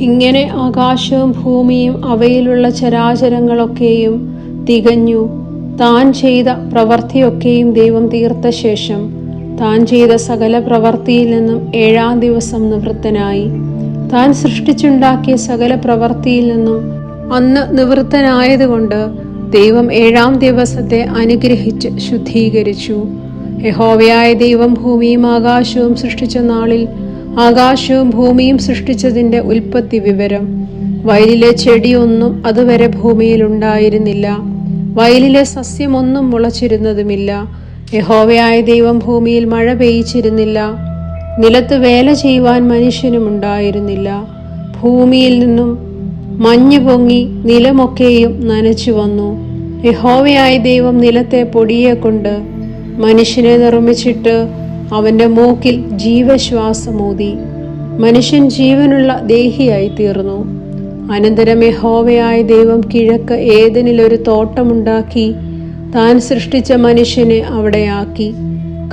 ഇങ്ങനെ ആകാശവും ഭൂമിയും അവയിലുള്ള ചരാചരങ്ങളൊക്കെയും തികഞ്ഞു. താൻ ചെയ്ത പ്രവൃത്തിയൊക്കെയും ദൈവം തീർത്ത ശേഷം താൻ ചെയ്ത സകല പ്രവൃത്തിയിൽ നിന്നും 7-ാം ദിവസം നിവൃത്തനായി. താൻ സൃഷ്ടിച്ചുണ്ടാക്കിയ സകല പ്രവൃത്തിയിൽ നിന്നും അന്ന് നിവൃത്തനായതുകൊണ്ട് ദൈവം 7-ാം ദിവസത്തെ അനുഗ്രഹിച്ച് ശുദ്ധീകരിച്ചു. യഹോവയായ ദൈവം ഭൂമിയും ആകാശവും സൃഷ്ടിച്ച നാളിൽ ആകാശവും ഭൂമിയും സൃഷ്ടിച്ചതിൻ്റെ ഉൽപ്പത്തി വിവരം. വയലിലെ ചെടിയൊന്നും അതുവരെ ഭൂമിയിൽ ഉണ്ടായിരുന്നില്ല, വയലിലെ സസ്യമൊന്നും മുളച്ചിരുന്നതുമില്ല. യഹോവയായ ദൈവം ഭൂമിയിൽ മഴ പെയ്യിച്ചിരുന്നില്ല, നിലത്ത് വേല ചെയ്യുവാൻ മനുഷ്യനും ഉണ്ടായിരുന്നില്ല. ഭൂമിയിൽ നിന്നും മഞ്ഞ് പൊങ്ങി നിലമൊക്കെയും നനച്ചു വന്നു. യഹോവയായ ദൈവം നിലത്തെ പൊടിയെ കൊണ്ട് മനുഷ്യനെ നിർമ്മിച്ചിട്ട് അവന്റെ മൂക്കിൽ ജീവശ്വാസമൂതി. മനുഷ്യൻ ജീവനുള്ള ദേഹിയായി തീർന്നു. അനന്തരം യഹോവയായ ദൈവം കിഴക്ക് ഏദനിലൊരു തോട്ടമുണ്ടാക്കി താൻ സൃഷ്ടിച്ച മനുഷ്യനെ അവിടെയാക്കി.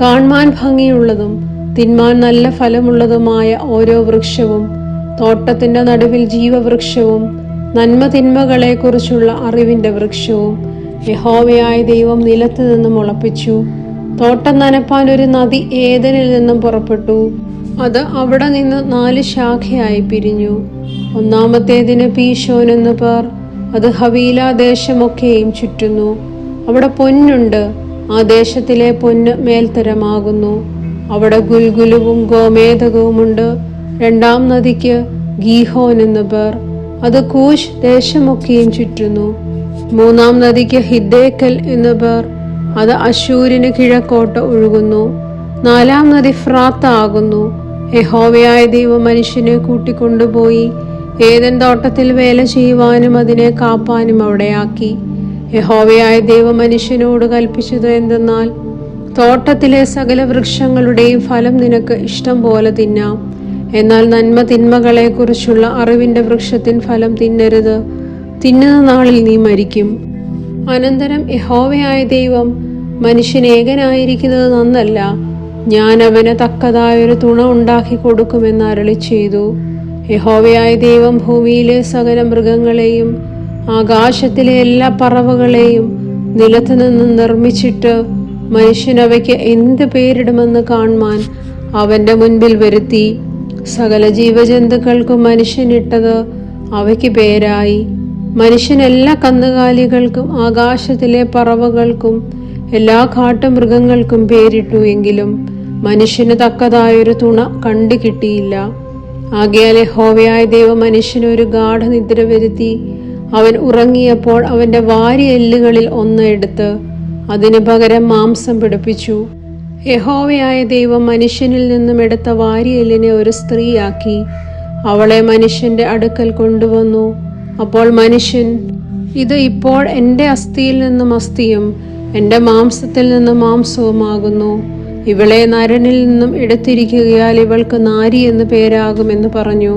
കാൺമാൻ ഭംഗിയുള്ളതും തിന്മാൻ നല്ല ഫലമുള്ളതുമായ ഓരോ വൃക്ഷവും, തോട്ടത്തിന്റെ നടുവിൽ ജീവവൃക്ഷവും നന്മ തിന്മകളെ കുറിച്ചുള്ള അറിവിന്റെ വൃക്ഷവും യഹോവയായ ദൈവം നിലത്ത് നിന്നും മുളപ്പിച്ചു. തോട്ടം നനപ്പാൻ ഒരു നദി ഏദനിൽ നിന്നും പുറപ്പെട്ടു. അത് അവിടെ നിന്ന് 4 ശാഖയായി പിരിഞ്ഞു. ഒന്നാമത്തേതിന് പീശോൻ എന്ന് പേർ. അത് ഹവീല ദേശമൊക്കെയും ചുറ്റുന്നു. അവിടെ പൊന്നുണ്ട്, ആ ദേശത്തിലെ പൊന്ന് മേൽത്തരമാകുന്നു. അവിടെ ഗുൽഗുലുവും ഗോമേധകവുമുണ്ട്. 2-ാം നദിക്ക് ഗീഹോൻ എന്ന് പേർ. അത് കൂശ് ദേശമൊക്കെയും ചുറ്റുന്നു. 3-ാം നദിക്ക് ഹിദ്ദേക്കൽ എന്ന് പേർ. അത് അശൂരിന് കിഴക്കോട്ട് ഒഴുകുന്നു. 4-ാം നദി ഫ്രാത്ത ആകുന്നു. യഹോവയായ ദൈവം മനുഷ്യനെ കൂട്ടിക്കൊണ്ടുപോയി ഏദൻ തോട്ടത്തിൽ വേല ചെയ്യുവാനും അതിനെ കാപ്പാനും അവിടെയാക്കി. യഹോവയായ ദൈവം മനുഷ്യനോട് കൽപ്പിച്ചത് എന്തെന്നാൽ, തോട്ടത്തിലെ സകല വൃക്ഷങ്ങളുടെയും ഫലം നിനക്ക് ഇഷ്ടം പോലെ തിന്നാം, എന്നാൽ നന്മ തിന്മകളെ കുറിച്ചുള്ള അറിവിന്റെ വൃക്ഷത്തിൻ ഫലം തിന്നരുത്, തിന്നുന്ന നാളിൽ നീ മരിക്കും. അനന്തരം യഹോവയായ ദൈവം മനുഷ്യൻ ഏകനായിരിക്കുന്നത് നന്നല്ല, ഞാൻ അവന് തക്കതായൊരു തുണ ഉണ്ടാക്കി കൊടുക്കുമെന്ന് അരുളി ചെയ്തു. യഹോവയായ ദൈവം ഭൂമിയിലെ സകല മൃഗങ്ങളെയും ആകാശത്തിലെ എല്ലാ പറവകളെയും നിലത്ത് നിന്ന് നിർമ്മിച്ചിട്ട് മനുഷ്യൻ അവയ്ക്ക് എന്ത് പേരിടുമെന്ന് കാണുവാൻ അവന്റെ മുൻപിൽ വരുത്തി. സകല ജീവജന്തുക്കൾക്കും മനുഷ്യനിട്ടത് അവയ്ക്ക് പേരായി. മനുഷ്യൻ എല്ലാ കന്നുകാലികൾക്കും ആകാശത്തിലെ പറവകൾക്കും എല്ലാ കാട്ടുമൃഗങ്ങൾക്കും പേരിട്ടു. എങ്കിലും മനുഷ്യന് തക്കതായൊരു തുണ കണ്ടു കിട്ടിയില്ല. ആകയാൽ യഹോവയായ ദൈവം മനുഷ്യന് ഒരു ഗാഠനിദ്ര വരുത്തി. അവൻ ഉറങ്ങിയപ്പോൾ അവന്റെ വാരിയ എല്ലുകളിൽ ഒന്ന് എടുത്ത് അതിന് പകരം മാംസം പിടിപ്പിച്ചു. യഹോവയായ ദൈവം മനുഷ്യനിൽ നിന്നും എടുത്ത വാരിയ എല്ലിനെ ഒരു സ്ത്രീയാക്കി അവളെ മനുഷ്യന്റെ അടുക്കൽ കൊണ്ടുവന്നു. അപ്പോൾ മനുഷ്യൻ, ഇത് ഇപ്പോൾ എൻ്റെ അസ്ഥിയിൽ നിന്നും അസ്ഥിയും എൻ്റെ മാംസത്തിൽ നിന്നും മാംസവുമാകുന്നു. ഇവളെ നരനിൽ നിന്നും എടുത്തിരിക്കുകയാൽ ഇവൾക്ക് നാരി എന്ന് പേരാകുമെന്ന് പറഞ്ഞു.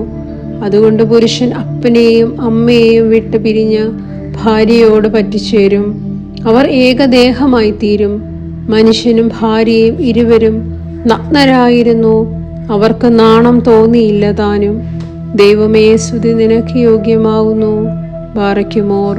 അതുകൊണ്ട് പുരുഷൻ അപ്പനെയും അമ്മയെയും വിട്ട് പിരിഞ്ഞ് ഭാര്യയോട് പറ്റിച്ചേരും, അവർ ഏകദേഹമായി തീരും. മനുഷ്യനും ഭാര്യയും ഇരുവരും നഗ്നരായിരുന്നു, അവർക്ക് നാണം തോന്നിയില്ല താനും. ദൈവമേ, സ്തുതി നിനക്ക് യോഗ്യമാകുന്നു. ബാറയ്ക്കുമോർ.